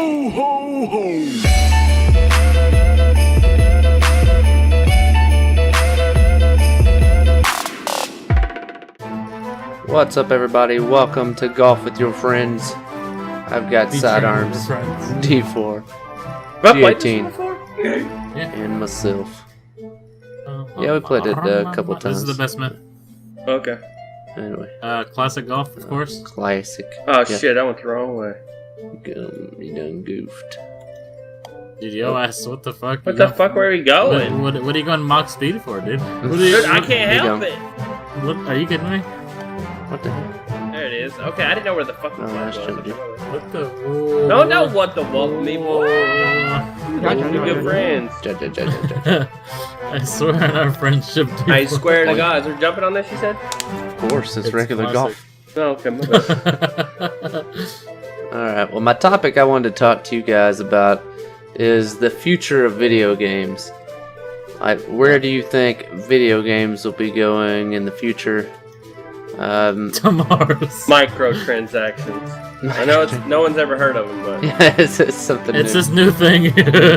Ho, ho, ho! What's up, everybody? Welcome to Golf with Your Friends. I've got sidearms, D4, G18, and myself. Yeah, we played it a couple times. This is the best myth. Okay. Anyway. Classic golf, of course. Classic. Oh Yeah. shit, I went the wrong way. You done goofed. Dude, yo ass, what the fuck? What the fuck, where are we going? What are you going Mach speed for, dude? Dude, I can't help it. What, are you kidding me? What the hell? There it is. Okay, I didn't know where the fucking flag that's was. tricky. What the? No, no, what the fuck, me boy? We're good friends. I swear on our friendship, dude. I swear to God, is there jumping on this? You said? Of course, it's regular classic. golf. No, okay, my bad. Alright, well, my topic I wanted to talk to you guys about is the future of video games. Like, where do you think video games will be going in the future? Tomorrow's. Microtransactions. I know it's no one's ever heard of them, but Yeah, it's something It's new. this new thing.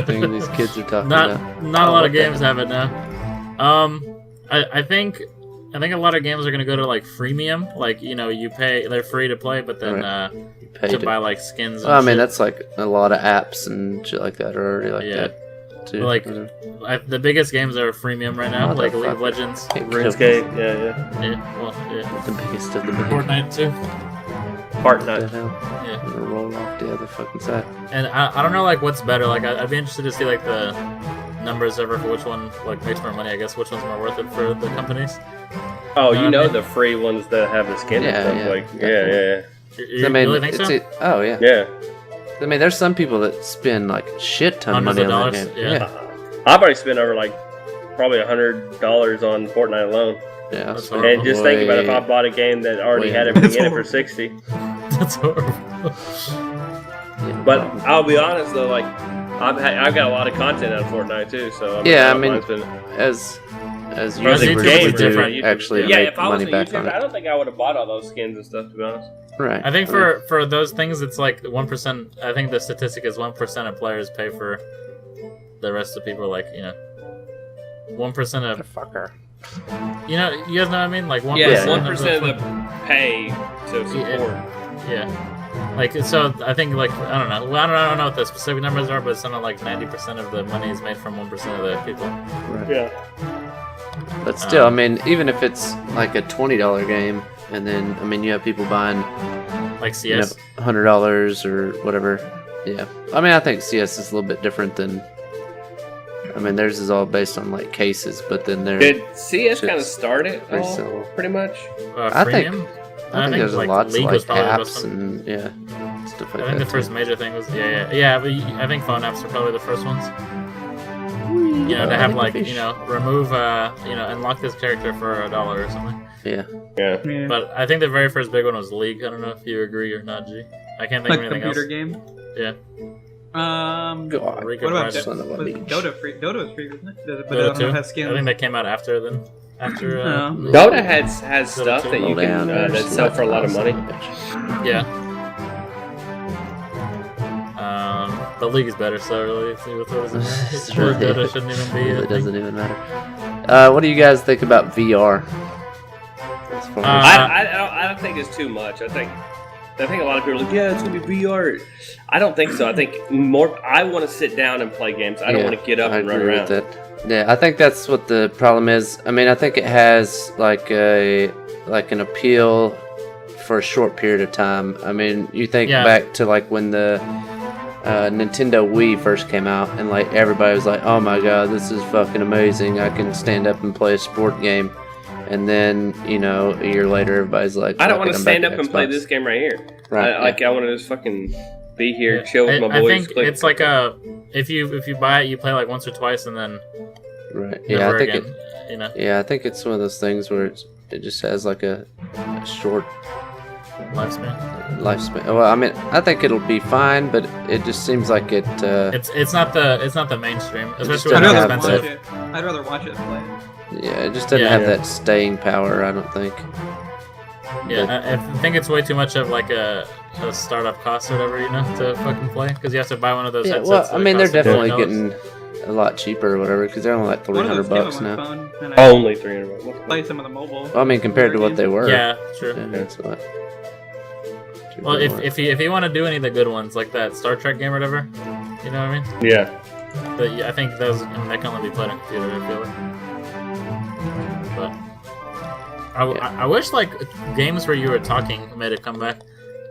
Thing these kids are talking about. Not a lot of games have it now. I think a lot of games are gonna go to like freemium. Like, you know, you pay, they're free to play, but then You pay to buy like skins. And Well, I mean, shit. that's like a lot of apps and shit like that are already like Yeah. that too. Like, the biggest games are freemium right now, like League of Motherfucker. Legends. RuneScape, yeah. Yeah, well, yeah. The biggest of the big. Fortnite too. Part What the nut. hell? Yeah. I'm gonna roll off the other fucking side. And I don't know like what's better. Like I'd be interested to see like the numbers ever for which one like makes more money. I guess which one's more worth it for the companies. Oh, you know the free ones that have the skin Yeah, and stuff. yeah, Like, You I mean, really think so? oh yeah. yeah. I mean, there's some people that spend like shit ton of Hundreds money of on that dollars? game. Yeah. I've already spent over like probably $100 on Fortnite alone. Yeah. That's so horrible. And just think about if I bought a game that already Way had more. everything in it for 60. That's horrible. yeah, But probably. I'll be honest though, like I've got a lot of content out of Fortnite too. So Yeah, I don't mean, mind spending- as As YouTubers YouTubers we are do different. actually yeah, make if I was money a back YouTuber, on I it. don't think I would have bought all those skins and stuff. To be honest. Right. I think for those things, it's like 1%. I think the statistic is 1% of players pay for the rest of people. Like, you know, 1% of Fucker. you know, you guys know what I mean? Like 1%. Yeah, Yeah. 1% of the pay to support. Yeah. Like, so I think, like, I don't know. Well, I don't know what the specific numbers are, but it's something like 90% of the money is made from 1% of the people. Right. Yeah. But still, I mean, even if it's like a $20 game, and then I mean, you have people buying Like you know, CS. $100 or whatever. Yeah. I mean, I think CS is a little bit different than. I mean, theirs is all based on like cases, but then they're. Did CS Shit's kind of start it very all, similar. pretty much? I think- Freemium? I think there's like lots of League like was probably the best apps one. and yeah, stuff like I think that. the first major thing was yeah. But I think phone apps are probably the first ones. You know, to have like, you know, remove unlock this character for $1 or something. Yeah. Yeah. Yeah. But I think the very first big one was League. I don't know if you agree or not, G. I can't think Like of anything computer else. game. Yeah. God. Rico What about Project. Son of a was bitch. Dota free? Dota was free, wasn't it? But Dota it 2? has skins. I think they came out after then. After No. Dota has stuff that you Slow can down, that sell for a lot of money. yeah. The League is better, so really, see what was in It's there. really- Dota shouldn't even be. It doesn't even matter. What do you guys think about VR? As far as- I don't think it's too much. I think a lot of people are like, yeah, it's gonna be VR. I don't think so. I think more. I want to sit down and play games. I don't want to get up I and run agree around. with that. Yeah, I think that's what the problem is. I mean, I think it has like an appeal for a short period of time. I mean, you think Yeah. back to like when the Nintendo Wii first came out, and like everybody was like, "Oh my god, this is fucking amazing! I can stand up and play a sport game." And then, you know, a year later, everybody's like, I don't "Fuck want it, to I'm back stand up to and play Xbox." this game right here. Right? I want to just fucking be here, Yeah. chill with my I boys. think click. it's like a if you buy it, you play like once or twice, and then Right. Yeah, never I think again. it. You know. Yeah, I think it's one of those things where it just has like a short Lifespan. lifespan. Well, I mean, I think it'll be fine, but it just seems like it. It's not the mainstream, especially doesn't when I'd it's have rather expensive. watch it. I'd rather watch it than play it. Yeah, it just doesn't Yeah. have Yeah. that staying power. I don't think. Yeah, I think it's way too much of like a startup cost or whatever, to fucking play, because you have to buy one of those Yeah, headsets. well, I mean, they're that cost definitely $40. getting a lot cheaper or whatever, because they're only like One of those $300 came on my now. phone, and I Only $300. play some of the mobile. Well, I mean, compared to what they were. Yeah, true. Yeah, that's what. Well, if you want to do any of the good ones, like that Star Trek game or whatever, you know what I mean? Yeah. But yeah, I think those they can only be played on computer, I feel like. But I wish like games where you were talking made a comeback.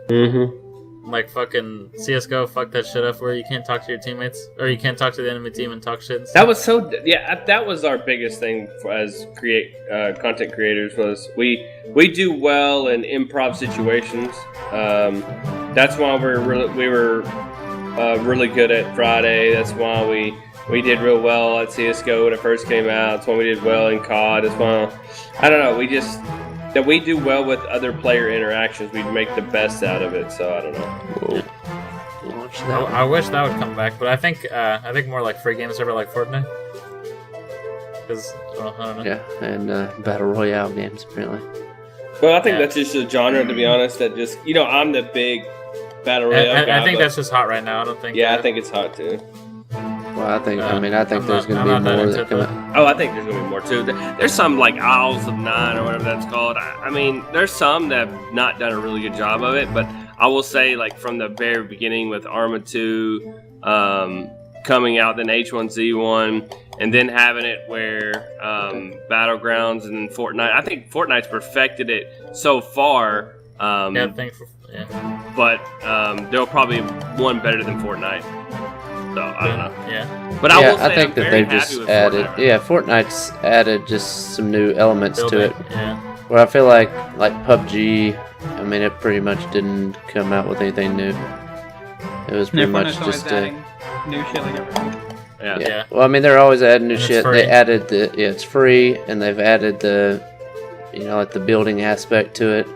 Mm-hmm. Like fucking CS:GO, fuck that shit up where you can't talk to your teammates or you can't talk to the enemy team and talk shit. And stuff. That was so. Yeah, that was our biggest thing as content creators was we do well in improv situations. That's why we were really good at Friday. That's why we did real well at CS:GO when it first came out. That's why we did well in COD. That's why I don't know. That we do well with other player interactions. We make the best out of it. So I don't know. Whoa. Launch that. I wish that would come back, but I think more like free games over like Fortnite. Because I don't know. Yeah, and battle royale games apparently. Well, I think that's just a genre, to be honest. That just I'm the big battle royale guy. I think but- that's just hot right now. I don't think. Yeah, I think it's hot too. Well, I think I'm there's not going to be that more into that it, come though. out. Oh, I think there's gonna be more too. There's some like Isles of Nine or whatever that's called. I mean, there's some that have not done a really good job of it, but I will say like from the very beginning with Arma 2 coming out, then H1Z1, and then having it where Battlegrounds and then Fortnite. I think Fortnite's perfected it so far. Yeah, But there'll probably be one better than Fortnite. So I don't know. Yeah. But I will say I think I'm that very they've just happy with added. Fortnite. Yeah, Fortnite's added just some new elements to Building, it. Yeah. Where I feel like PUBG, I mean, it pretty much didn't come out with anything new. It was pretty much Fortnite's always just adding new shit like every week. Yeah. Yeah. Well, I mean, they're always adding new And it's shit. free. They added it's free, and they've added like the building aspect to it.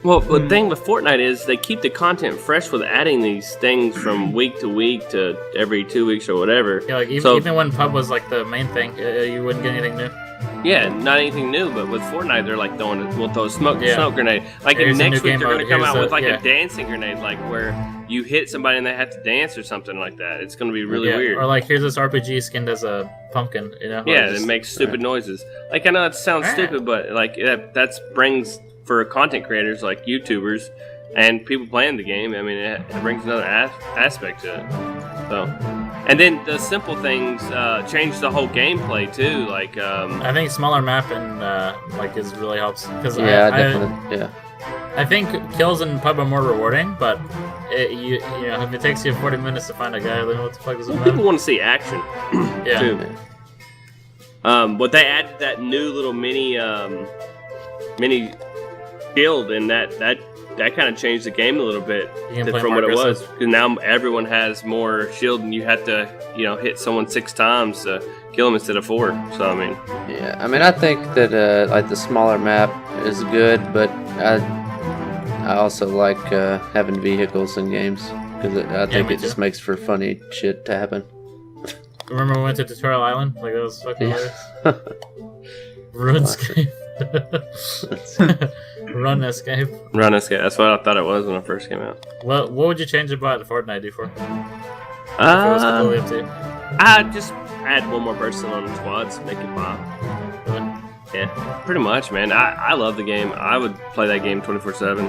Well, the thing with Fortnite is they keep the content fresh with adding these things from week to week to every 2 weeks or whatever. Yeah, like So- even when pub was like the main thing, you wouldn't get anything new. Yeah, not anything new, but with Fortnite they're like we'll throw a smoke grenade. Like Here's a next new week game they're gonna mode. come Here's out with a- like yeah. a dancing grenade, like where you hit somebody and they have to dance or something like that. It's gonna be really Yeah, weird. Or like here's this RPG skinned as a pumpkin, Yeah, Or it just- makes stupid noises. Like I know that sounds stupid, but like that brings for content creators like YouTubers and people playing the game. I mean, it brings another aspect to it. So, and then the simple things change the whole gameplay too. Like, I think smaller map and is really helps because Yeah, definitely. Yeah. I think kills in pub are more rewarding, but if it takes you 40 minutes to find a guy, then what the fuck does it people matter? want to see action Yeah. too. But they added that new little mini shield, and that kind of changed the game a little bit You can play from more what it was. aggressive. Because now everyone has more shield, and you have to hit someone 6 times to kill them instead of 4. So I mean, Yeah, I mean, I think that like the smaller map is good, but I also like having vehicles in games because I think me it just too. makes for funny shit to happen. Remember when we went to Tutorial Island? Like that was fucking Yeah. hilarious. Run escape. Run Escape. That's what I thought it was when it first came out. What would you change about Fortnite do for? If it was completely up to you. I just add one more person on the squads, make it pop. Really? Yeah, pretty much, man. I love the game. I would play that game 24/7.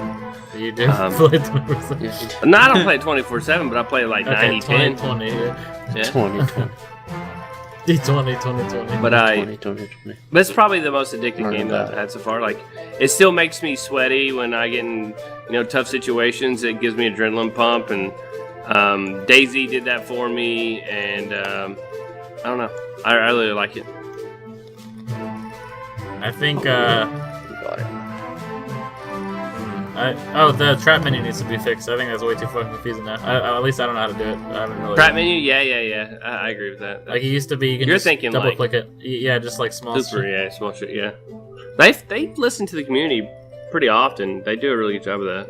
You do Um, play 20%. No, I don't play it 24/7, but I play like 90/10. 2020, yeah. Yeah. 2020. D20. But 2020. but it's probably the most addicting Learn game that about I've had so far. Like, it still makes me sweaty when I get in tough situations. It gives me adrenaline pump, and Daisy did that for me, and I don't know. I really like it. I think Got it. the trap menu needs to be fixed. I think that's way too fucking confusing now. At least I don't know how to do it. I haven't really. Trap menu, yeah. I agree with that. Like it used to be, you can You're just thinking, double like, click it. Yeah, just like small Super, shit. yeah, small shit, yeah. They listen to the community pretty often. They do a really good job of that.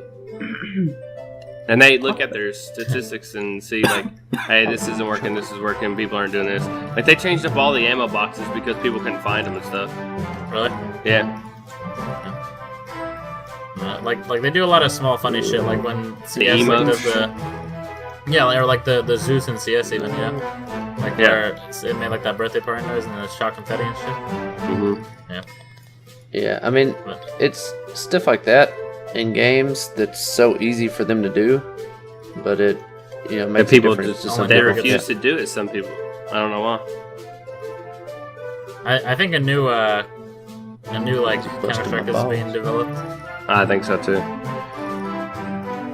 And they look at their statistics and see like, hey, this isn't working, this is working, people aren't doing this. Like they changed up all the ammo boxes because people couldn't find them and stuff. Really? Yeah. Like they do a lot of small funny shit, like when CS like, does or like the Zeus and CS even, like where it made like that birthday party noise and the shot confetti and shit. Yeah, I mean, it's stuff like that in games that's so easy for them to do, but it makes people a difference to some they people. refuse to do it. Some people, I don't know why. I think a new like Counter-Strike is being developed. I think so too.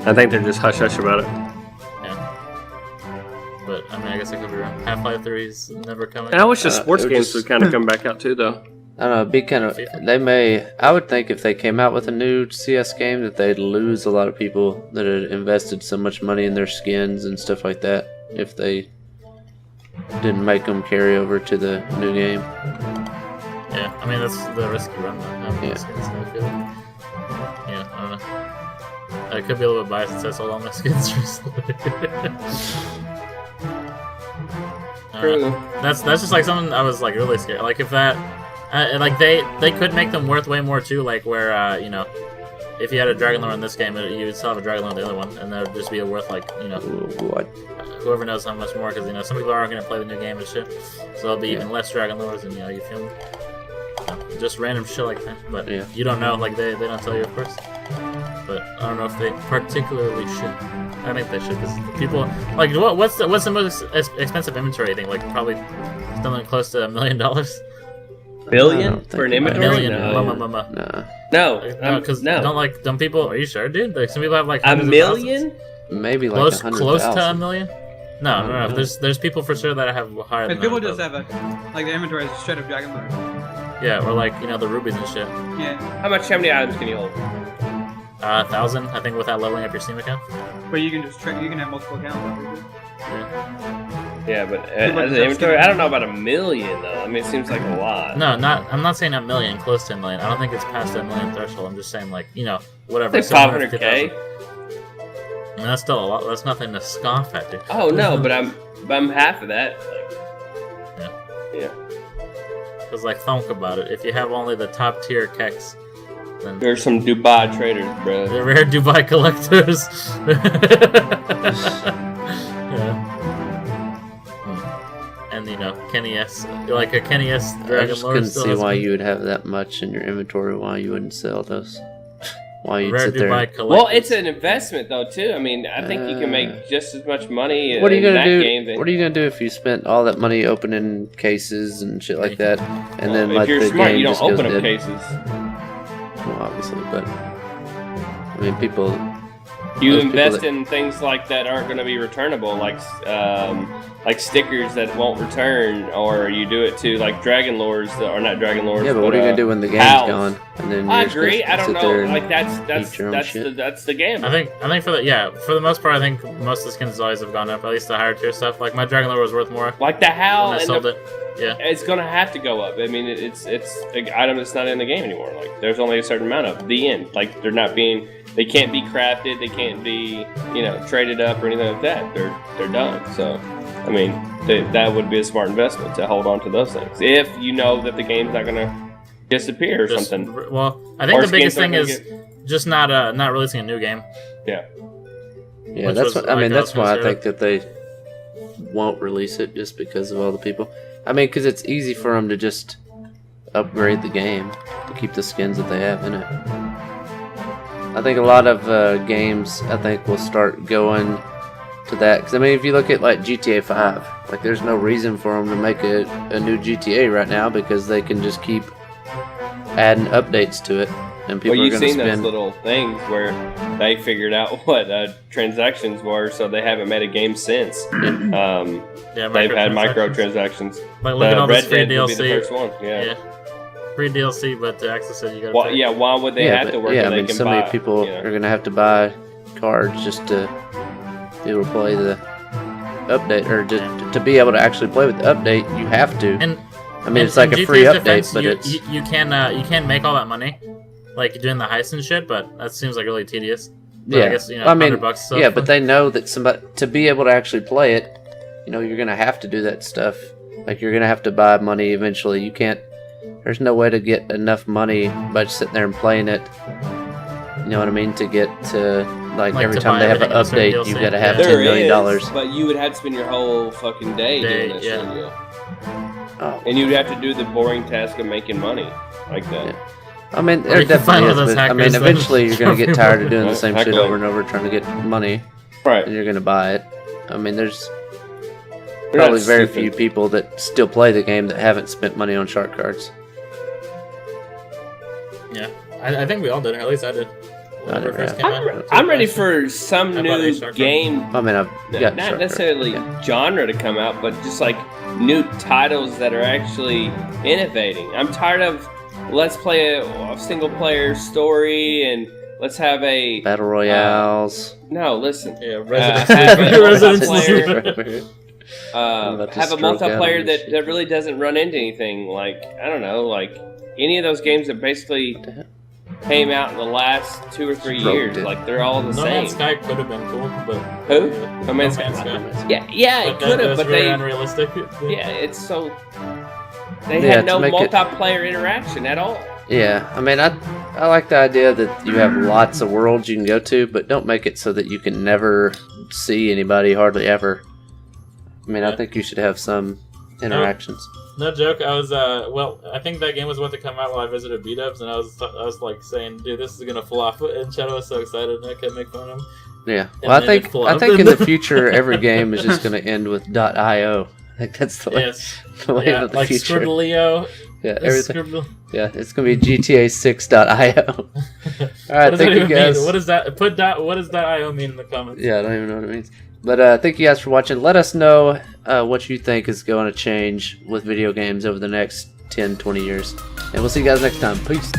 I think they're just hush hush about it. Yeah. But I mean, I guess I could be wrong. Half-Life 3 is never coming. And I wish the sports games would kind of come back out too, though. I don't know, it'd be kind of. I would think if they came out with a new CS game that they'd lose a lot of people that had invested so much money in their skins and stuff like that if they didn't make them carry over to the new game. Yeah, I mean that's the risk you run. Yeah. Skins, I feel like. Yeah, I don't know. I could be a little bit biased since I sold all my skins recently. That's just like something I was like really scared. Like if that, like they could make them worth way more too. Like where if you had a Dragon Lore in this game, you would still have a Dragon Lore in the other one, and that would just be worth like What? whoever knows how much more, because some people aren't going to play the new game and shit, so there'll be even less Dragon Lores, and you feel me? Just random shit like that. But you don't know, like they don't tell you, of course. But I don't know if they particularly should. I think they should, because people like what's the most expensive inventory thing? Like probably something close to $1 million. Billion for an inventory? No. Don't people? Are you sure, dude? Like some people have like a million. Maybe like close to $1 million. No. There's people for sure that have higher. But people just have like their inventory is straight up Dragon Lore. Yeah, or like the rubies and shit. Yeah. How many items can you hold? 1,000, I think, without leveling up your Steam account. But you can just you can have multiple accounts. Yeah, but as an inventory, I don't know about 1 million though. I mean, it seems like a lot. No, I'm not saying 1 million, close to 1 million. I don't think it's past that 1 million threshold. I'm just saying like whatever. Like 500K. I mean, that's still a lot. That's nothing to scoff at, dude. Oh no, but I'm half of that. Yeah. Because like think about it. If you have only the top tier keks, then there's some Dubai traders, bro. They're rare Dubai collectors. And Kenny S, like a Kenny S Dragon Lore. I just couldn't see why you would have that much in your inventory. Why you wouldn't sell those? Why you'd sit there? Well, it's an investment though too. I mean, I think you can make just as much money. What are you gonna do? Game what are you gonna do if you spent all that money opening cases and shit like that, and then like if you're the smart, game you don't just goes open up dead? cases. Well, obviously, but I mean, people. You invest in things like that aren't going to be returnable, like stickers that won't return, or you do it to like Dragon Lores that are not Dragon Lores. Yeah, but what are you gonna do when the game's gone? And then I you're agree. supposed to I don't sit know. there and Like eat that's the game. I think for the most part, I think most of the skins always have gone up. At least the higher tier stuff. Like my Dragon Lore was worth more. Like the HAL when I sold it. Yeah, it's gonna have to go up. I mean, it's an item that's not in the game anymore. Like there's only a certain amount of the end. Like they can't be crafted. They can't be traded up or anything like that. They're done. So I mean, that would be a smart investment to hold on to those things if you know that the game's not gonna disappear or something. Well, I think the biggest thing is just not releasing a new game. Yeah. Yeah, that's what I mean. That's why I think that they won't release it, just because of all the people. I mean, because it's easy for them to just upgrade the game to keep the skins that they have in it. I think a lot of games, will start going to that. Because I mean, if you look at like GTA 5, like there's no reason for them to make a new GTA right now, because they can just keep adding updates to it, and people are going to spend. You've seen those little things where they figured out what transactions were, so they haven't made a game since. They've had microtransactions. Like look at all this free Dead DLC. would be the first one. Yeah. Free DLC, but to access it, you gotta pay. Yeah, why would they have to work? Yeah, I mean, so many people are going to have to buy cards just to be able to play the update, or to be able to actually play with the update. You have to. And I mean, it's like a free update, but you can make all that money, like doing the heist and shit. But that seems like really tedious. But yeah, I guess I mean, $100. Yeah, but they know that to be able to actually play it, you're going to have to do that stuff. Like you're going to have to buy money eventually. You can't. There's no way to get enough money by just sitting there and playing it You know what I mean? To get to like Like every to time buy they have an everything in a update, certain you got to DLC. have There $10 million. is, but you would have to spend your whole fucking day doing that shit. yeah. Yeah. Oh. And you'd have to do the boring task of making money like that. Yeah. I mean, Or there you can find definitely one of is, those but I mean, hackers that eventually you're gonna get tired of doing the Right, same hack shit away. over and over, trying to get money, Right. and you're gonna buy it. I mean, there's They're probably not very stupid. few people that still play the game that haven't spent money on shark cards. Yeah, I think we all did, or at least I did. Whenever it first came out. I'm ready for some I bought a new shark card. game, I mean, I've got not shark necessarily cards. genre to come out, but just like new titles that are actually innovating. I'm tired of let's play a single player story and let's have a Battle royales. no. Listen, Yeah, have a Resident multiplayer. Evil. I'm about to Have a stroke out multiplayer on this that, shit. that really doesn't run into anything. Like I don't know, like any of those games that basically came out in the last 2 or 3 Stroked years. it. Like they're all the No same. Man's Sky could have been cool, but Who? Yeah. No Man's No Sky. Man's Sky. Yeah, it But could that have, was but very they unrealistic. yeah, it's so they Yeah, had to no make it- multiplayer interaction at all. Yeah, I mean, I like the idea that you have lots of worlds you can go to, but don't make it so that you can never see anybody hardly ever. I mean, I Yeah. think you should have some interactions. No joke. I was well, I think that game was about to come out while I visited B-Dubs, and I was like saying, dude, this is gonna flop. And Shadow was so excited, and I kept making fun of him. Yeah. And Well, then it I flopped. think in the future every game is just going to end with .io. I think that's the way, Yes. the way Yeah, of the like future. Scribblio. Yeah, everything. Scribble. Yeah, it's going to be GTA 6.io. All right, What does thank that you even guys. mean? What is that? What does that IO mean in the comments? Yeah, I don't even know what it means. But thank you guys for watching. Let us know what you think is going to change with video games over the next 10, 20 years. And we'll see you guys next time. Peace.